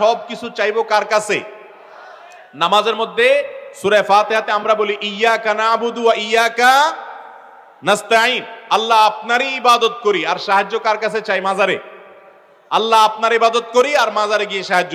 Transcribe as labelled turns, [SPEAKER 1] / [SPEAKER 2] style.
[SPEAKER 1] সবকিছু চাইবো কার কাছে? নামাজের মধ্যে সূরা ফাতিহাতে আমরা বলি ইয়্যাকা না'বুদু ওয়া ইয়্যাকা নাস্তাঈন, আল্লাহ আপনারই ইবাদত করি আর সাহায্য কার কাছে চাই? মাজারে। আল্লাহ আপনার ইবাদত করি আর মাজারে গিয়ে সাহায্য